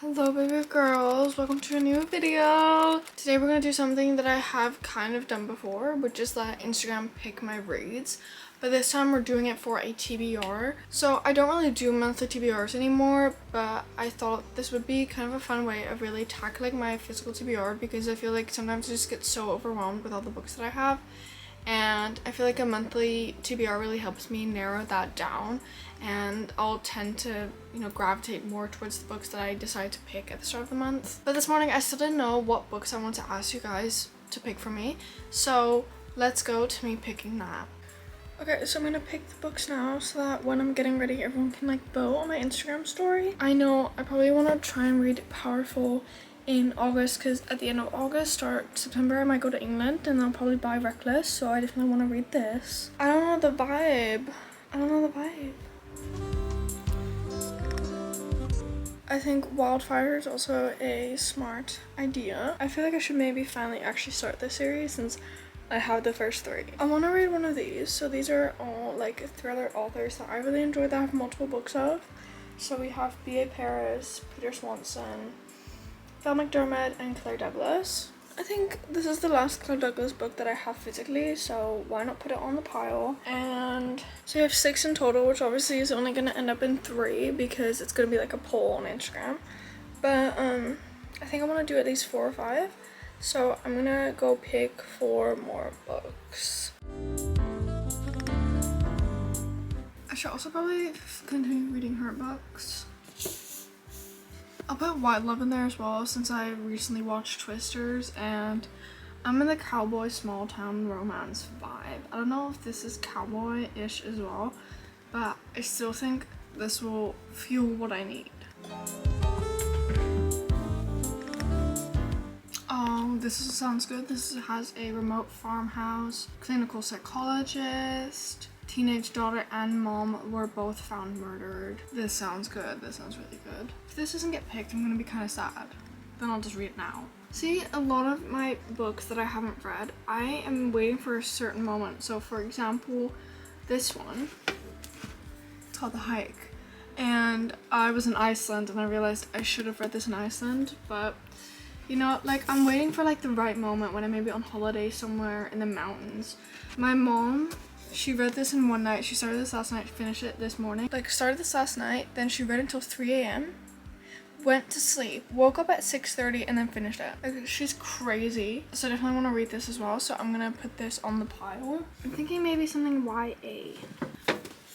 Hello baby girls, welcome to a new video. Today we're gonna do something that I have kind of done before, which is that Instagram pick my reads, but this time we're doing it for a TBR. So I don't really do monthly TBRs anymore, but I thought this would be kind of a fun way of really tackling my physical TBR, because I feel like sometimes I just get so overwhelmed with all the books that I have, and I feel like a monthly TBR really helps me narrow that down, and I'll tend to, gravitate more towards the books that I decide to pick at the start of the month. But this morning I still didn't know what books I want to ask you guys to pick for me, so let's go to me picking that. Okay, so I'm gonna pick the books now so that when I'm getting ready everyone can vote on my Instagram story. I know I probably want to try and read Powerful in August, because at the end of August, start September, I might go to England and I'll probably buy Reckless, so I definitely want to read this. I don't know the vibe. I think Wildfire is also a smart idea. I feel like I should maybe finally actually start this series since I have the first 3. I want to read one of these. So these are all thriller authors that I really enjoy that I have multiple books of. So we have B.A. Paris, Peter Swanson, Val McDermott, and Claire Douglas. I think this is the last Claire Douglas book that I have physically, so why not put it on the pile? And so I have 6 in total, which obviously is only going to end up in 3 because it's going to be like a poll on Instagram. But I think I want to do at least 4 or 5. So I'm going to go pick 4 more books. I should also probably continue reading her books. I'll put White Love in there as well, since I recently watched Twisters and I'm in the cowboy small town romance vibe. I don't know if this is cowboy-ish as well, but I still think this will fuel what I need. Oh, this sounds good. This has a remote farmhouse, clinical psychologist, teenage daughter and mom were both found murdered. This sounds good. This sounds really good. If this doesn't get picked, I'm gonna be kind of sad. Then I'll just read it now. See, a lot of my books that I haven't read, I am waiting for a certain moment. So for example, this one, it's called The Hike. And I was in Iceland and I realized I should have read this in Iceland, but I'm waiting for the right moment when I may be on holiday somewhere in the mountains. My mom, she read this in one night. She started this last night, finished it this morning. Started this last night, then she read it until 3 a.m. Went to sleep, woke up at 6:30 and then finished it. She's crazy. So I definitely want to read this as well. So I'm gonna put this on the pile. I'm thinking maybe something YA.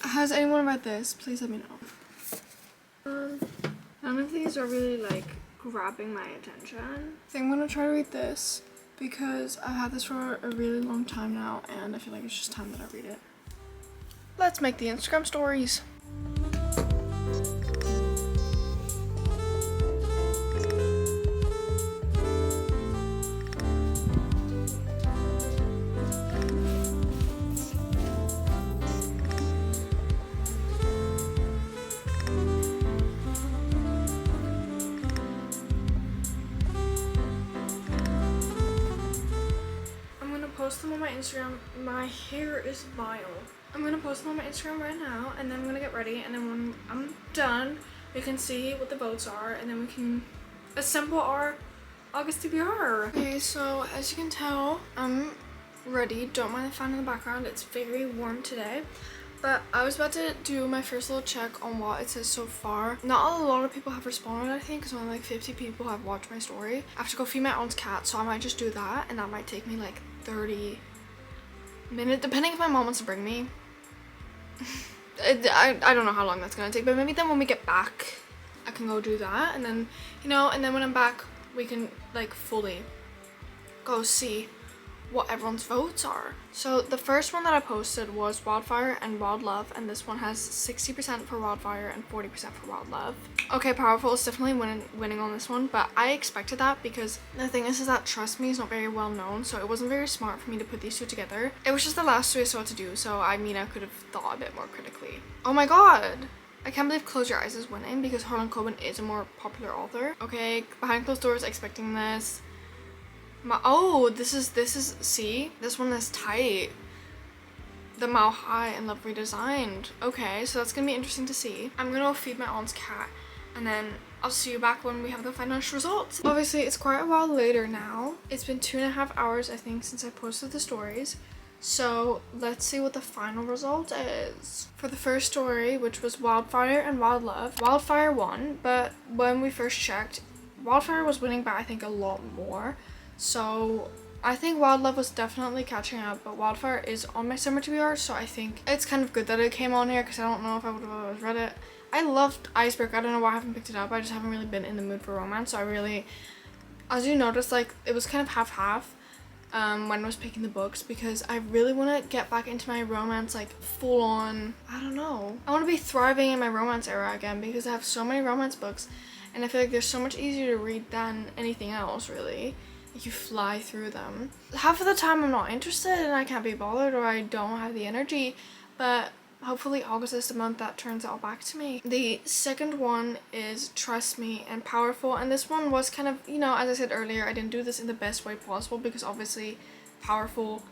Has anyone read this? Please let me know. None of these are really grabbing my attention. I think I'm gonna try to read this, because I've had this for a really long time now and I feel like it's just time that I read it. Let's make the Instagram stories. Post them on my Instagram. My hair is vile. I'm gonna post them on my Instagram right now, and then I'm gonna get ready, and then when I'm done we can see what the votes are, and then we can assemble our August TBR. Okay, so as you can tell, I'm ready. Don't mind the fan in the background, it's very warm today. But I was about to do my first little check on what it says so far. Not a lot of people have responded, I think, because only 50 people have watched my story. I have to go feed my aunt's cat, so I might just do that, and that might take me 30 minutes, depending if my mom wants to bring me. I don't know how long that's gonna take, but maybe then when we get back I can go do that, and then and then when I'm back we can fully go see what everyone's votes are. So the first one that I posted was Wildfire and Wild Love, and this one has 60% for Wildfire and 40% for Wild Love. Okay, Powerful is definitely winning on this one, but I expected that because the thing is that Trust Me is not very well known, so it wasn't very smart for me to put these two together. It was just the last two I saw to do, so I could have thought a bit more critically. Oh my god! I can't believe Close Your Eyes is winning because Harlan Coben is a more popular author. Okay, Behind Closed Doors, expecting this. This is see, this one is tight. The Mile High and Love Redesigned. Okay, so that's gonna be interesting to see. I'm gonna go feed my aunt's cat and then I'll see you back when we have the finished results. Obviously, it's quite a while later now. It's been 2.5 hours, I think, since I posted the stories. So let's see what the final result is. For the first story, which was Wildfire and Wild Love, Wildfire won, but when we first checked, Wildfire was winning by I think a lot more. So I think Wild Love was definitely catching up, but Wildfire is on my summer TBR, so I think it's kind of good that it came on here because I don't know if I would have always read it. I loved Iceberg. I don't know why I haven't picked it up. I just haven't really been in the mood for romance. So I really, as you noticed, like it was kind of half-half when I was picking the books, because I really want to get back into my romance, like full on. I don't know. I want to be thriving in my romance era again because I have so many romance books and I feel like they're so much easier to read than anything else, really. Like you fly through them. Half of the time I'm not interested and I can't be bothered or I don't have the energy, but hopefully August is the month that turns it all back to me. The second one is Trust Me and Powerful, and this one was kind of, you know, as I said earlier, I didn't do this in the best way possible because obviously Powerful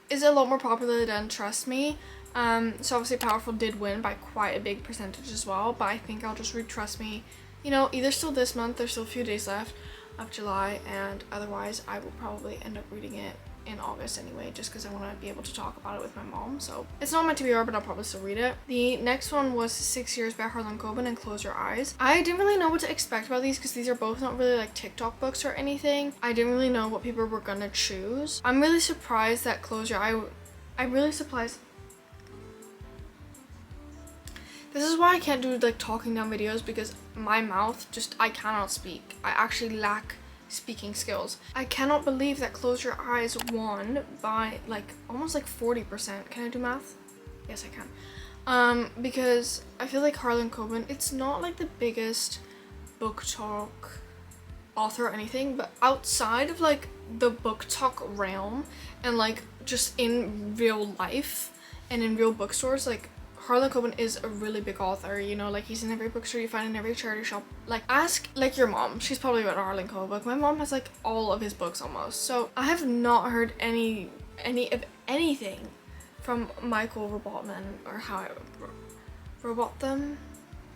is a lot more popular than Trust Me. So obviously Powerful did win by quite a big percentage as well, but I think I'll just read Trust Me, you know, either still this month, there's still a few days left of July, and otherwise I will probably end up reading it in August anyway, just because I want to be able to talk about it with my mom. So it's not my TBR, but I'll probably still read it. The next one was 6 Years by Harlan Coben and Close Your Eyes. I didn't really know what to expect about these because these are both not really like TikTok books or anything. I didn't really know what people were gonna choose. I'm really surprised that Close Your Eye. I'm really surprised. This is why I can't do like talking down videos, because my mouth just, I cannot speak. I actually lack speaking skills. I cannot believe that Close Your Eyes won by like almost like 40%. Can I do math? Yes, I can. Because I feel like Harlan Coben, it's not like the biggest book talk author or anything, but outside of like the book talk realm and like just in real life and in real bookstores, like Harlan Coben is a really big author, you know, like he's in every bookstore you find, in every charity shop. Like ask like your mom, she's probably read a Harlan Coben book. My mom has like all of his books almost. So I have not heard any of anything from Michael Robotham, or how I Robotham?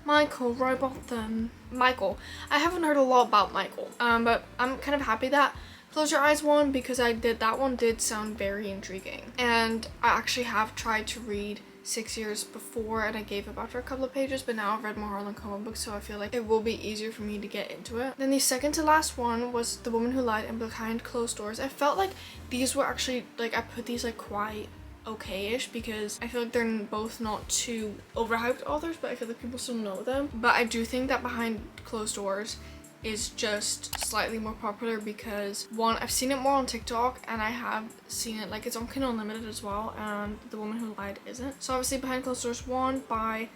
Michael Robotham. Michael. I haven't heard a lot about Michael. But I'm kind of happy that Close Your Eyes won, because that one did sound very intriguing. And I actually have tried to read 6 Years before and I gave up after a couple of pages, but now I've read more Harlan Coben books, so I feel like it will be easier for me to get into it. Then the second to last one was The Woman Who Lied and Behind Closed Doors. I felt like these were actually, like I put these like quite okay-ish because I feel like they're both not too overhyped authors, but I feel like people still know them. But I do think that Behind Closed Doors is just slightly more popular because, one, I've seen it more on TikTok and I have seen it, like it's on Kindle Unlimited as well, and The Woman Who Lied isn't. So obviously Behind Closed Doors won by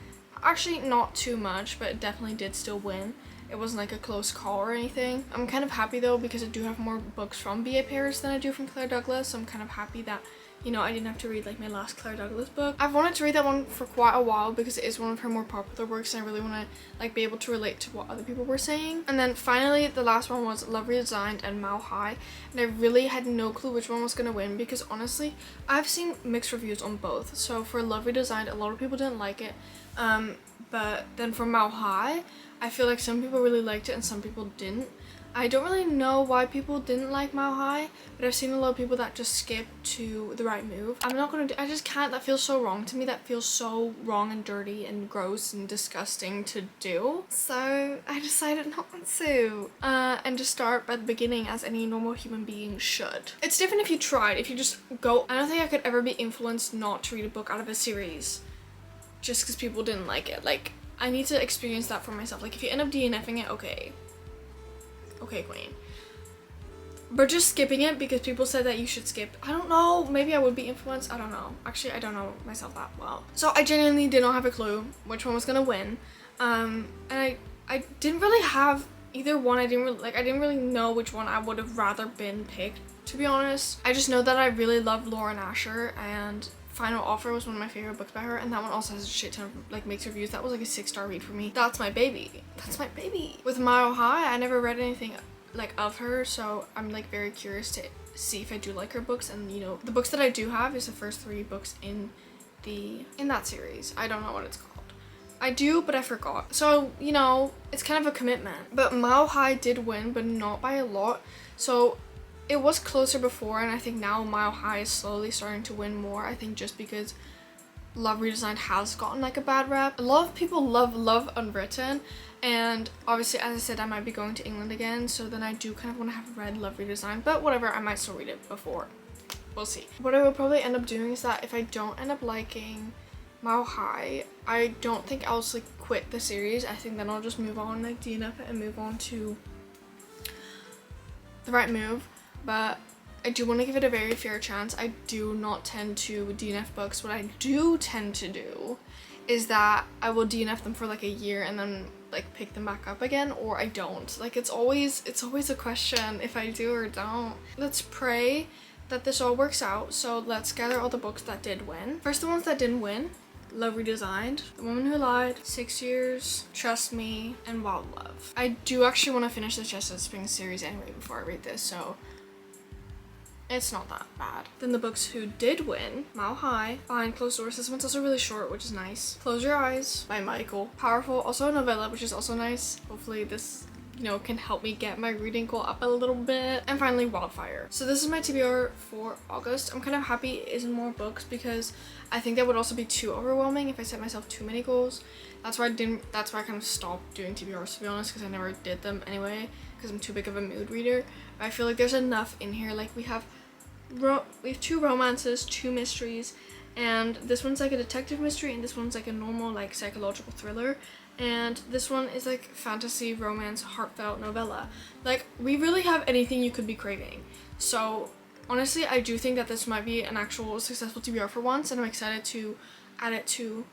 actually not too much, but it definitely did still win. It wasn't like a close call or anything. I'm kind of happy though because I do have more books from B.A. Paris than I do from Claire Douglas, so I'm kind of happy that, you know, I didn't have to read like my last Claire Douglas book. I've wanted to read that one for quite a while because it is one of her more popular works and I really want to like be able to relate to what other people were saying. And then finally the last one was Love Redesigned and Mile High, and I really had no clue which one was going to win because honestly I've seen mixed reviews on both. So for Love Redesigned, a lot of people didn't like it, but then for Mile High I feel like some people really liked it and some people didn't. I don't really know why people didn't like Mile High, but I've seen a lot of people that just skip to The Right Move. I'm not gonna do, I just can't, that feels so wrong to me. That feels so wrong and dirty and gross and disgusting to do. So I decided not to. And just start by the beginning as any normal human being should. It's different if you tried, if you just go, I don't think I could ever be influenced not to read a book out of a series just because people didn't like it. Like, I need to experience that for myself. Like, if you end up DNFing it, okay. Okay, queen. But just skipping it because people said that you should skip. I don't know. Maybe I would be influenced. I don't know. Actually, I don't know myself that well. So I genuinely did not have a clue which one was gonna win. And I didn't really have either one. I didn't really know which one I would have rather been picked, to be honest. I just know that I really love Lauren Asher, and Final Offer was one of my favorite books by her, and that one also has a shit ton of like mixed reviews. That was like a 6-star read for me. That's my baby. That's my baby. With Mile High, I never read anything like of her, so I'm like very curious to see if I do like her books. And you know, the books that I do have is the first 3 books in that series. I don't know what it's called, I do, but I forgot. So, you know, it's kind of a commitment. But Mile High did win, but not by a lot. So it was closer before, and I think now Mile High is slowly starting to win more. I think just because Love Redesigned has gotten like a bad rep. A lot of people love Love Unwritten, and obviously, as I said, I might be going to England again, so then I do kind of want to have read Love Redesigned, but whatever, I might still read it before. We'll see. What I will probably end up doing is that if I don't end up liking Mile High, I don't think I'll just like quit the series. I think then I'll just move on, like DNF it and move on to The Right Move. But I do want to give it a very fair chance. I do not tend to DNF books. What I do tend to do is that I will DNF them for like a year and then like pick them back up again, or I don't. Like it's always a question if I do or don't. Let's pray that this all works out. So let's gather all the books that did win. First, the ones that didn't win: Love Redesigned, The Woman Who Lied, 6 Years, Trust Me, and Wild Love. I do actually want to finish the Chestnut Springs series anyway before I read this, so it's not that bad. Then the books who did win: Mile High, Behind Closed Doors. This one's also really short, which is nice. Close Your Eyes by Michael. Powerful, also a novella, which is also nice. Hopefully this, you know, can help me get my reading goal up a little bit. And finally, Wildfire. So this is my TBR for August. I'm kind of happy it isn't more books because I think that would also be too overwhelming if I set myself too many goals. That's why I kind of stopped doing TBRs, to be honest, because I never did them anyway because I'm too big of a mood reader. I feel like there's enough in here. Like we have 2 romances, 2 mysteries, and this one's like a detective mystery, and this one's like a normal like psychological thriller, and this one is like fantasy, romance, heartfelt novella. Like we really have anything you could be craving. So honestly, I do think that this might be an actual successful TBR for once, and I'm excited to add it to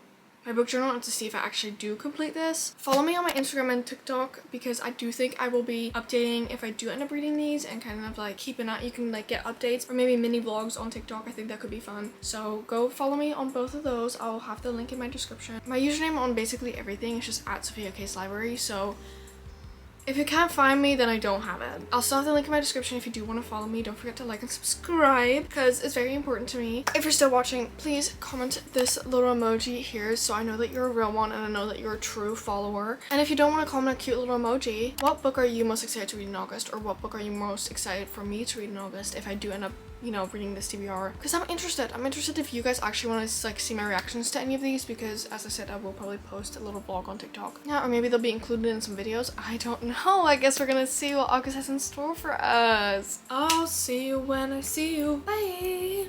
my book journal and to see if I actually do complete this. Follow me on my Instagram and TikTok because I do think I will be updating if I do end up reading these, and kind of like keep an eye. You can like get updates or maybe mini vlogs on TikTok. I think that could be fun. So go follow me on both of those. I'll have the link in my description. My username on basically everything is just at Sophia Case Library. So if you can't find me, then I don't have it. I'll still have the link in my description if you do want to follow me. Don't forget to like and subscribe because it's very important to me. If you're still watching, please comment this little emoji here so I know that you're a real one and I know that you're a true follower. And if you don't want to comment a cute little emoji, what book are you most excited to read in August, or what book are you most excited for me to read in August if I do end up, you know, reading this TBR? Because I'm interested if you guys actually want to like see my reactions to any of these, because as I said, I will probably post a little vlog on TikTok. Yeah, or maybe they'll be included in some videos. I don't know. I guess we're gonna see what August has in store for us. I'll see you when I see you. Bye.